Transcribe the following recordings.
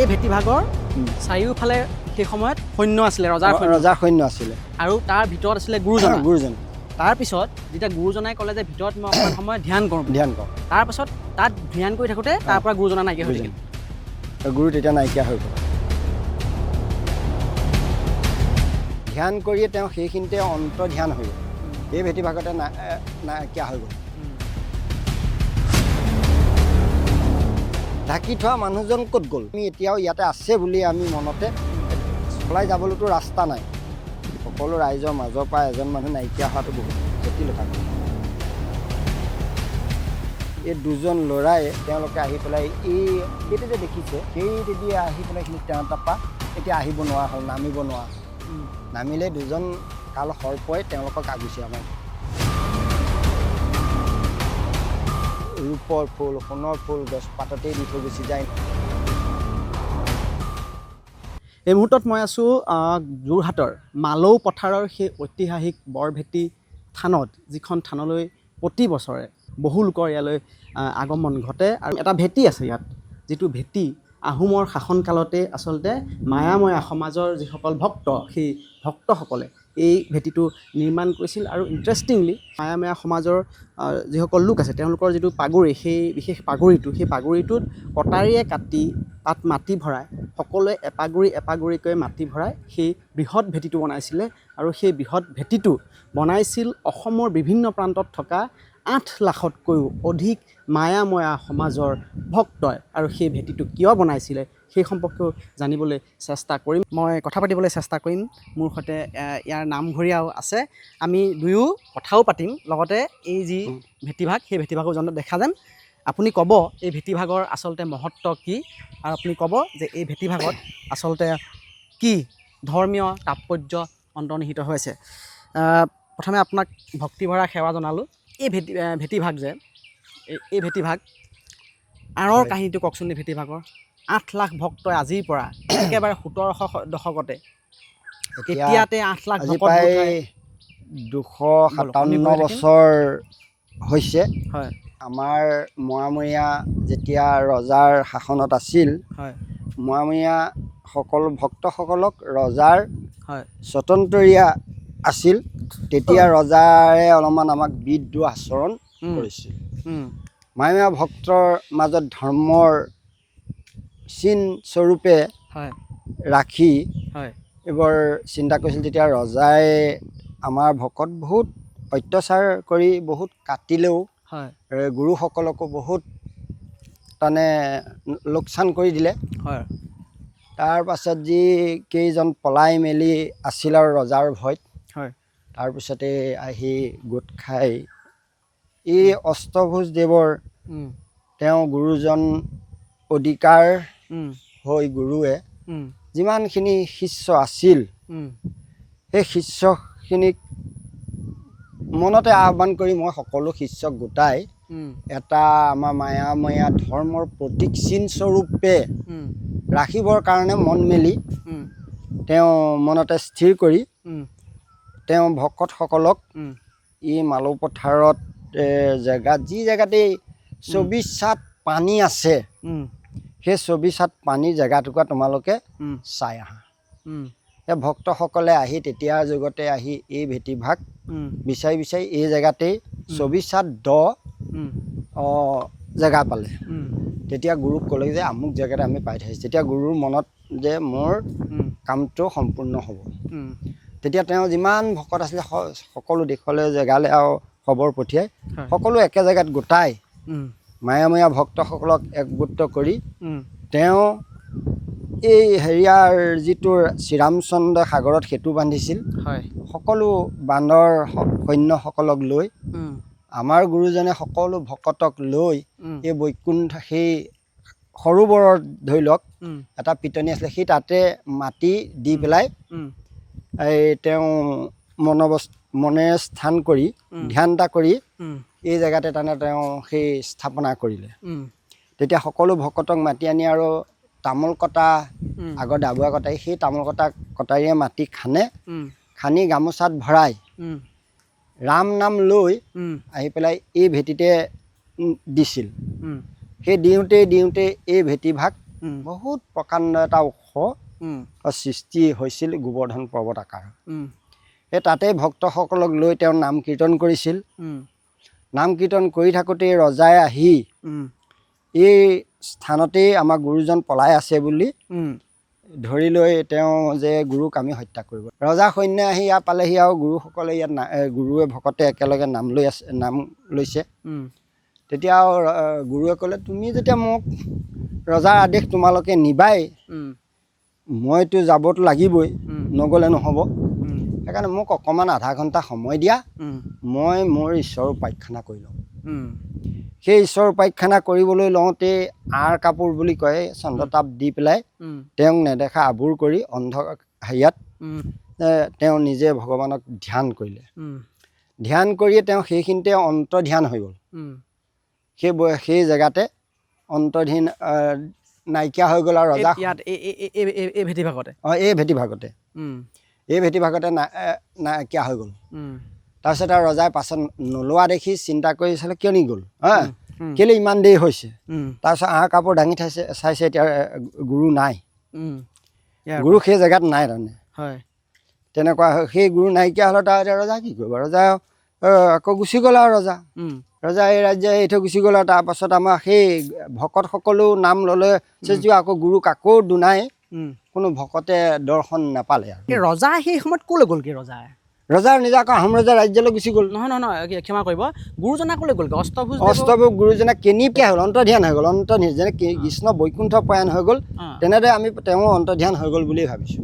এই ভেটিভাগৰ চাৰিওফালে সেই সময়ত সৈন্য আছিলে, ৰজাৰ সৈন্য আছিলে, আৰু তাৰ ভিতৰত আছিলে গুৰুজন। তাৰ পিছত যেতিয়া গুৰুজনাই ক'লে যে ভিতৰত মই অকণমান সময় ধ্যান কৰোঁ, তাৰপাছত তাত ধ্যান কৰি থাকোঁতে তাৰ পৰা গুৰুজনা নাইকিয়া হৈ থাকিল। গুৰু তেতিয়া নাইকিয়া হৈ গ'ল। ধ্যান কৰিয়ে তেওঁ সেইখিনিতে অন্তৰ্ধ্যান হৈ গ'ল। এই ভেটিভাগতে নাইকিয়া হৈ গ'ল। ঢাকি থোৱা মানুহজন ক'ত গ'ল? আমি এতিয়াও ইয়াতে আছে বুলি আমি মনতে চলাই যাবলৈতো ৰাস্তা নাই। সকলো ৰাইজৰ মাজৰ পৰা এজন মানুহ নাইকিয়া হোৱাটো বহুত জটিল কথা। এই দুজন ল'ৰাই তেওঁলোকে আহি পেলাই এইটো যে দেখিছে, সেইটোদি আহি পেলাই সেইখিনি তেওঁ তাৰপৰা এতিয়া আহিব নোৱাৰা হ'ল, নামিব নোৱাৰা। নামিলে দুজন কাল সৰ্পই তেওঁলোকক আগুচি আমাক। ৰূপৰ ফুল, সোণৰ ফুল গছপাততেই দি থৈ গুচি যায়। এই মুহূৰ্তত মই আছোঁ যোৰহাটৰ মালৌ পথাৰৰ সেই ঐতিহাসিক বৰভেটি থানত, যিখন থানলৈ প্ৰতি বছৰে বহু লোকৰ ইয়ালৈ আগমন ঘটে। আৰু এটা ভেটি আছে ইয়াত, যিটো ভেটি আহোমৰ শাসনকালতে আচলতে মায়াময়া সমাজৰ যিসকল ভক্ত, সেই ভক্তসকলে এই ভেটিটো নিৰ্মাণ কৰিছিল। আৰু ইণ্টাৰেষ্টিংলি মায়াময়া সমাজৰ যিসকল লোক আছে, তেওঁলোকৰ যিটো পাগুৰি, সেই বিশেষ সেই পাগুৰিটোত কটাৰীয়ে কাটি তাত মাটি ভৰাই, সকলোৱে এপাগুৰিকৈ মাটি ভৰাই সেই বৃহৎ ভেটিটো বনাইছিলে। আৰু সেই বৃহৎ ভেটিটো বনাইছিল অসমৰ বিভিন্ন প্ৰান্তত থকা 8 লাখতকৈও অধিক মায়াময়া সমাজৰ ভক্তই। আৰু সেই ভেটিটো কিয় বনাইছিলে সেই সম্পৰ্কেও জানিবলৈ চেষ্টা কৰিম, মই কথা পাতিবলৈ চেষ্টা কৰিম। মোৰ সৈতে ইয়াৰ নামঘৰীয়াও আছে, আমি দুয়ো কথাও পাতিম, লগতে এই যি ভেটিভাগ, সেই ভেটিভাগো দেখা যাম। আপুনি ক'ব এই ভেটিভাগৰ আচলতে মহত্ব কি, আৰু আপুনি ক'ব যে এই ভেটিভাগত আচলতে কি ধৰ্মীয় তাৎপৰ্য অন্তৰ্নিহিত হৈছে। প্ৰথমে আপোনাক ভক্তিভৰা সেৱা জনালোঁ। এই ভেটিভাগ যে এই ভেটিভাগ আঁৰৰ কাহিনীটো কওকচোন। এই ভেটিভাগৰ 8 লাখ ভক্তই আজিৰ পৰা একেবাৰে 1700 দশকতে, এতিয়াতে 8 লাখ ভক্ত, প্ৰায় 257 বছৰ হৈছে। হয়, আমাৰ মোৱামৰীয়া যেতিয়া ৰজাৰ শাসনত আছিল, হয়, মোৱামৰীয়া সকলো ভক্তসকলক ৰজাৰ হয়, স্বতন্ত্ৰীয়া আছিল। তেতিয়া ৰজাৰে অলপমান আমাক বিদ্ৰোহ আচৰণ কৰিছিল। মায়াময়া ভক্তৰ মাজত ধৰ্মৰ চিন স্বৰূপে ৰাখি এইবোৰ চিন্তা কৰিছিল। তেতিয়া ৰজাই আমাৰ ভকত বহুত অত্যাচাৰ কৰি বহুত কাটিলেও, গুৰুসকলকো বহুত মানে লোকচান কৰি দিলে। তাৰ পাছত যি কেইজন পলাই মেলি আছিল আৰু ৰজাৰ ভয়ত, তাৰপিছতে আহি গোট খাই এই অষ্টভুজদেৱৰ তেওঁ গুৰুজন অধিকাৰ হৈ গুৰুৱে যিমানখিনি শিষ্য আছিল, সেই শিষ্যখিনিক মনতে আহ্বান কৰি মই সকলো শিষ্যক গোটাই এটা আমাৰ মায়াময়া ধৰ্মৰ প্ৰতীক চিন স্বৰূপে ৰাখিবৰ কাৰণে মন মেলি তেওঁ মনতে স্থিৰ কৰি তেওঁ ভকতসকলক এই মালৌ পথাৰত যি জেগাতেই 24 ছাট পানী আছে, সেই 24 ছাট পানীৰ জেগাটুকুৰা তোমালোকে চাই আহা। সেই ভক্তসকলে আহি তেতিয়াৰ যুগতে আহি এই ভেটিভাগ বিচাৰি এই জেগাতেই 24 ছাট জেগা পালে। তেতিয়া গুৰুক ক'লে যে আমুক জেগাতে আমি পাই থাকিছোঁ। তেতিয়া গুৰুৰ মনত যে মোৰ কামটো সম্পূৰ্ণ হ'ব। তেতিয়া তেওঁ যিমান ভকত আছিলে সকলো দেশলৈ জেগালৈ আৰু খবৰ পঠিয়াই সকলো একে জেগাত গোটাই মায়াময়া ভক্তসকলক একগোট কৰি তেওঁ এই হেৰিয়াৰ যিটো শ্ৰীৰামচন্দ্ৰ সাগৰত সেতু বান্ধিছিল, সকলো বান্দৰ সৈন্যসকলক লৈ আমাৰ গুৰুজনে সকলো ভকতক লৈ এই বৈকুণ্ঠ সেই সৰোবৰত ধৰি লওক এটা পিটনি আছিলে, সেই তাতে মাটি দি পেলাই তেওঁ মনেৰে স্থান কৰি ধ্যান এটা কৰি এই জেগাতে তাৰমানে তেওঁ সেই স্থাপনা কৰিলে। তেতিয়া সকলো ভকতক মাতি আনি আৰু তামোল কটা, আগৰ ডাবুৱা কটাৰী, সেই তামোল কটাৰীয়ে মাটি খানি গামোচাত ভৰাই ৰাম নাম লৈ আহি পেলাই এই ভেটিতে দিছিল। সেই দিওঁতে এই ভেটিভাগ বহুত প্ৰকাণ্ড এটা ওখ সৃষ্টি হৈছিল গোবৰ্ধন পৰ্বত আকাৰ। সেই তাতে ভক্তসকলক লৈ তেওঁ নাম কীৰ্তন কৰিছিল। নাম কীৰ্তন কৰি থাকোঁতেই ৰজাই আহি এই স্থানতেই আমাৰ গুৰুজন পলাই আছে বুলি ধৰি লৈ তেওঁ যে গুৰুক আমি হত্যা কৰিব। ৰজা সৈন্য আহি ইয়াত পালেহি আৰু গুৰুসকলে ইয়াত গুৰুৱে ভকতে একেলগে নাম লৈছে। তেতিয়া গুৰুৱে ক'লে, তুমি যেতিয়া মোক ৰজাৰ আদেশ তোমালোকে নিবাই, মইতো যাবতো লাগিবই, নগ'লে নহ'ব। সেইকাৰণে মোক অকণমান আধা ঘণ্টা সময় দিয়া, মই মোৰ ঈশ্বৰৰ উপাখ্যানা কৰি লওঁ। সেই ঈশ্বৰৰ উপাখ্যানা কৰিবলৈ লওঁতে আঁৰ কাপোৰ বুলি কয়, চন্দ্ৰতাপ দি পেলাই তেওঁক নেদেখা আবুৰ কৰি অন্ধ হেৰিয়াত তেওঁ নিজে ভগৱানক ধ্যান কৰিলে। ধ্যান কৰিয়ে তেওঁ সেইখিনিতে অন্তৰ্ধ্যান হৈ গ'ল। সেই জেগাতে অন্তৰ্ধান নাইকিয়া হৈ গ'ল। আৰু ৰজা এই ভেটিভাগতে নাইকিয়া হৈ গ'ল। তাৰপিছত আৰু ৰজাই পাছত নোলোৱা দেখি চিন্তা কৰি চালে, কিয় নি গ'ল কেলৈ ইমান দেৰি হৈছে। তাৰপিছত আঁৰ কাপোৰ দাঙি চাইছে, এতিয়া গুৰু নাই, গুৰু সেই জেগাত নাই। তাৰমানে তেনেকুৱা সেই গুৰু নাইকিয়া হ'লে তাৰ এতিয়া ৰজা কি কৰিব। ৰজা আকৌ গুচি গ'ল। আৰু ৰজা এই ৰাজ্য এৰি থৈ গুচি গ'ল। আৰু তাৰপাছত আমাৰ সেই ভকতসকলেও নাম ল'লে, আকৌ গুৰুক আকৌ দুনাই কোনো ভকতে দৰ্শন নাপালে। আৰু ৰজা সেই সময়ত ক'লৈ গ'লগৈ? ৰজাৰ নিজে আকৌ আহোম ৰজাৰ ৰাজ্যলৈ গুচি গ'ল। নহয়, ক্ষমা কৰিব, গুৰুজনা ক'লৈ গ'লগৈ? অষ্টভুজ গুৰুজনা কেনিকে হ'ল, অন্তৰ্ধান হৈ গ'ল। যেনে কৃষ্ণ বৈকুণ্ঠ প্ৰয়াণ হৈ গ'ল, তেনেদৰে আমি তেওঁ অন্তৰ্ধান হৈ গ'ল বুলি ভাবিছোঁ।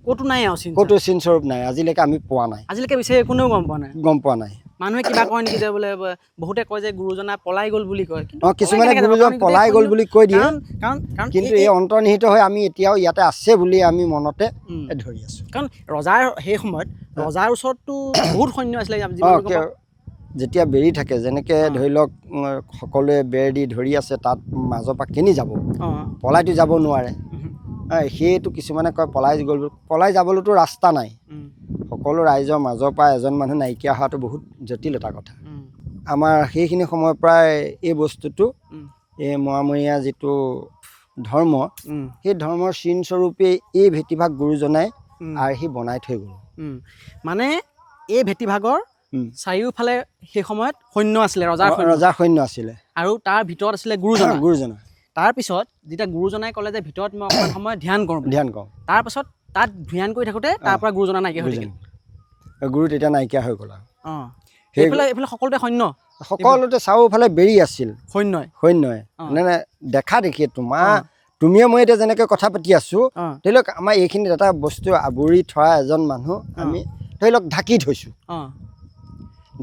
ক'তো নাই, ক'তো চিন স্বৰূপ নাই, আজিলৈকে আমি পোৱা নাই। আজিলৈকে বিচাৰি কোনেও গম পোৱা নাই। মানুহে কিবা কয় নেকি যে বোলে, বহুতে কয় যে গুৰুজনা পলাই গ'ল বুলি কয়। কিছুমানে গুৰুজন পলাই গ'ল বুলি কৈ দিয়ে, কিন্তু এই অন্তৰ্নিহিত হৈ আমি এতিয়াও ইয়াতে আছে বুলি আমি মনতে ধৰি আছোঁ। কাৰণ ৰজাৰ সেই সময়ত ৰজাৰ ওচৰততো বহুত সৈন্য আছিলে। যেতিয়া বেৰি থাকে, যেনেকৈ ধৰি লওক সকলোৱে বেৰ দি ধৰি আছে, তাত মাজৰ পৰা কেনি যাব, পলাইতো যাব নোৱাৰে। সেইটো কিছুমানে কয় পলাই যাবলৈতো ৰাস্তা নাই। সকলো ৰাইজৰ মাজৰ পৰা এজন মানুহ নাইকিয়া হোৱাটো বহুত জটিল এটা কথা। আমাৰ সেইখিনি সময়ৰ পৰাই এই বস্তুটো, এই মোৱামৰীয়া যিটো ধৰ্ম, সেই ধৰ্মৰ চিন স্বৰূপে এই ভেটিভাগ গুৰুজনাই আৰ্হি বনাই থৈ গ'ল। মানে এই ভেটিভাগৰ চাৰিওফালে সেই সময়ত সৈন্য আছিলে, ৰজাৰ সৈন্য আছিলে, আৰু তাৰ ভিতৰত আছিলে গুৰুজনা। তাৰপিছত যেতিয়া গুৰুজনাই ক'লে যে ভিতৰত মই অকণমান সময় ধ্যান কৰোঁ, তাৰপাছত তাত ধ্যান কৰি থাকোঁতে তাৰ পৰা গুৰুজনা নাইকিয়া হৈ থাকিল। গুৰু তেতিয়া নাইকিয়া হৈ গ'ল। এইফালে সকলোতে সৈন্য, সকলোতে চাৰিওফালে বেৰি আছিল সৈন্যই। মানে দেখা দেখি তুমিয়ে মই এতিয়া যেনেকৈ কথা পাতি আছোঁ, ধৰি লওক আমাৰ এইখিনিত এটা বস্তু আৱৰি থোৱা এজন মানুহ আমি ধৰি লওক ঢাকি থৈছোঁ।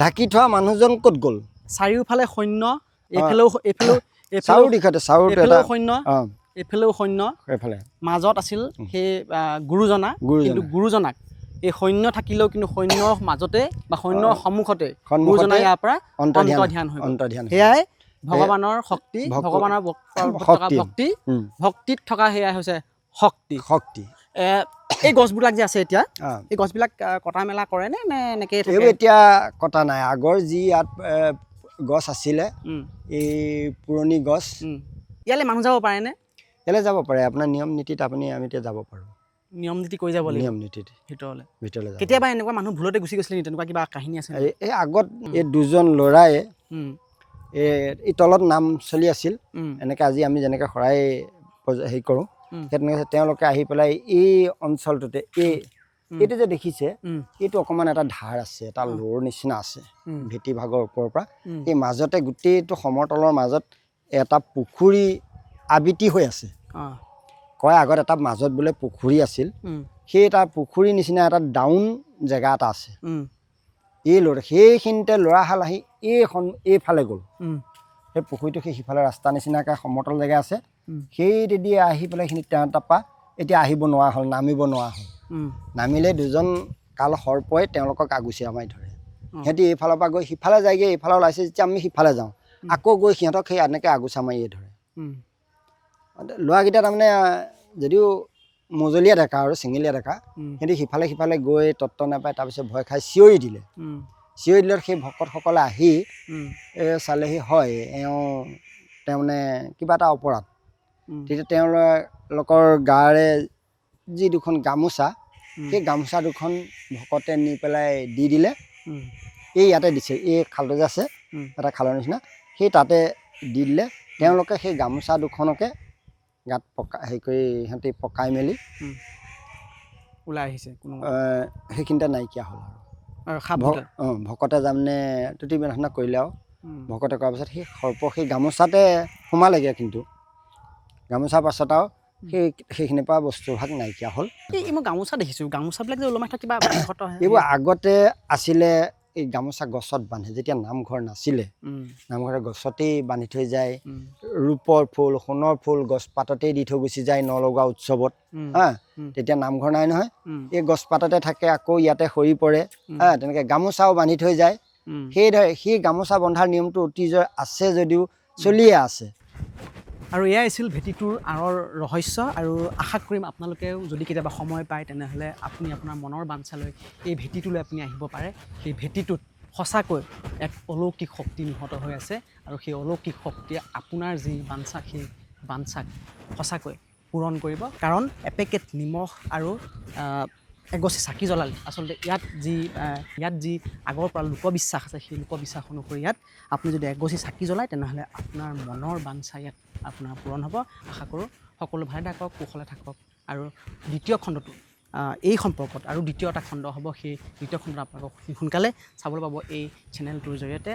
ঢাকি থোৱা মানুহজন ক'ত গ'ল? চাৰিওফালে সৈন্য, এইফালেও সৈন্য, মাজত আছিল সেই গুৰুজনাক। এই সৈন্য থাকিলেও কিন্তু সৈন্যৰ মাজতে বা সৈন্যৰ সন্মুখতে গুৰুজনা ইয়াৰ পৰা অন্তৰ্ধান হৈ গ'ল। সেয়াই ভগৱানৰ শক্তি, ভগৱানৰ ভক্তিত থকা সেয়াই হৈছে শক্তি। এই গছবিলাক যে আছে এতিয়া, এই গছবিলাক কটা মেলা কৰে নে এনেকৈ? এতিয়া কটা নাই। আগৰ যি ইয়াত গছ আছিলে, এই পুৰণি গছ, ইয়ালৈ মানুহ যাব পাৰেনে? ইয়ালৈ যাব পাৰে। আপোনাৰ নিয়ম নীতিত আমি এতিয়া যাব পাৰোঁ। নিয়ম নীতি কৰি যাব লাগিব। নিয়ম নীতিত ভিতৰলৈ কেতিয়াবা এনেকুৱা মানুহ ভুলতে গুচি গৈছিলে নেকি? তেনেকুৱা কিবা কাহিনী আছে? এই আগত এই দুজন ল'ৰাই এই তলত নাম চলি আছিল, এনেকৈ আজি আমি যেনেকৈ শৰাই হেৰি কৰোঁ, তেনেকৈ তেওঁলোকে আহি পেলাই এই অঞ্চলটোতে এইটো যে দেখিছে, এইটো অকণমান এটা ধাৰ আছে, এটা লোৰ নিচিনা আছে ভেটিভাগৰ ওপৰৰ পৰা। এই মাজতে গোটেইটো সমতলৰ মাজত এটা পুখুৰী আবৃত্তি হৈ আছে। কয় আগত এটা মাজত বোলে পুখুৰী আছিল, সেই এটা পুখুৰী নিচিনা এটা ডাউন জেগা এটা আছে। সেইখিনিতে ল'ৰাহাল আহি এইফালে গ'ল। সেই পুখুৰীটো সেই সিফালে ৰাস্তা নিচিনাকৈ সমতল জেগা আছে, সেইদি আহি পেলাই সেইখিনি তেওঁ তাৰপৰা এতিয়া আহিব নোৱাৰা হ'ল, নামিব নোৱাৰা হ'ল। নামিলে দুজন কাল সৰ্পই তেওঁলোকক আগুচিয়া মাৰি ধৰে। সিহঁতি এইফালৰ পৰা গৈ সিফালে যায়গৈ, এইফালে ওলাইছে যেতিয়া আমি সিফালে যাওঁ, আকৌ গৈ সিহঁতক সেই এনেকৈ আগুচা মাৰিয়ে ধৰে। ল'ৰাকেইটা তাৰমানে যদিও মজলীয়া ডেকা আৰু চিঙিলীয়া ডেকা, সিহঁতি সিফালে গৈ তত্ত্ব নাপায়। তাৰপিছত ভয় খাই চিঞৰি দিলে। সেই ভকতসকলে আহি চালেহি, হয় এওঁ তাৰমানে কিবা এটা অপৰাধ, তেতিয়া তেওঁলোকৰ গাৰে যি দুখন গামোচা সেই গামোচা দুখন ভকতে নি পেলাই দি দিলে এই ইয়াতে দিছে এই খালটো যে আছে এটা খালৰ নিচিনা সেই তাতে দি দিলে তেওঁলোকে সেই গামোচা দুখনকে গাত হেৰি কৰি সিহঁতি পকাই মেলি ওলাই আহিছে সেইখিনিতে নাইকিয়া হ'ল আৰু ভকতে তাৰমানে তুতি বিনাশনা কৰিলে আৰু ভকতে কৰাৰ পাছত সেই সৰ্প সেই গামোচাতে সোমালেগৈ কিন্তু গামোচাৰ পাছত আৰু সেইখিনিৰ পৰা বস্তুভাগ নাইকিয়া হ'ল মই গামোচা দেখিছোঁ গামোচাবিলাক যে ওলমাই কিবা এইবোৰ আগতে আছিলে এই গামোচা গছত বান্ধে যেতিয়া নামঘৰ নাছিলে নামঘৰে গছতেই বান্ধি থৈ যায় ৰূপৰ ফুল সোণৰ ফুল গছপাততেই দি থৈ গুচি যায় নলগোৱা উৎসৱত হা তেতিয়া নামঘৰ নাই নহয় এই গছপাততে থাকে আকৌ ইয়াতে সৰি পৰে তেনেকৈ গামোচাও বান্ধি থৈ যায় সেই গামোচা বন্ধাৰ নিয়মটো অতীজৰ আছে যদিও চলিয়ে আছে আৰু এয়াই আছিল ভেটিটোৰ আঁৰৰ ৰহস্য আৰু আশা কৰিম আপোনালোকেও যদি কেতিয়াবা সময় পায় তেনেহ'লে আপুনি আপোনাৰ মনৰ বাঞ্ছালৈ এই ভেটিটোলৈ আপুনি আহিব পাৰে সেই ভেটিটোত সঁচাকৈ এক অলৌকিক শক্তি নিহত হৈ আছে আৰু সেই অলৌকিক শক্তিয়ে আপোনাৰ যি বাঞ্ছা সেই বাঞ্ছাক সঁচাকৈ পূৰণ কৰিব কাৰণ এপেকেট নিমখ আৰু এগছি চাকি জ্বলালে আচলতে ইয়াত যি আগৰ পৰা লোকবিশ্বাস আছে সেই লোকবিশ্বাস অনুসৰি ইয়াত আপুনি যদি এগছি চাকি জ্বলায় তেনেহ'লে আপোনাৰ মনৰ বাঞ্ছা ইয়াত আপোনাৰ পূৰণ হ'ব আশা কৰোঁ সকলো ভালে থাকক কুশলে থাকক আৰু দ্বিতীয় খণ্ডটো এই সম্পৰ্কত আৰু দ্বিতীয় এটা খণ্ড হ'ব সেই দ্বিতীয় খণ্ডত আপোনালোকক সোনকালে চাবলৈ পাব এই চেনেলটোৰ জৰিয়তে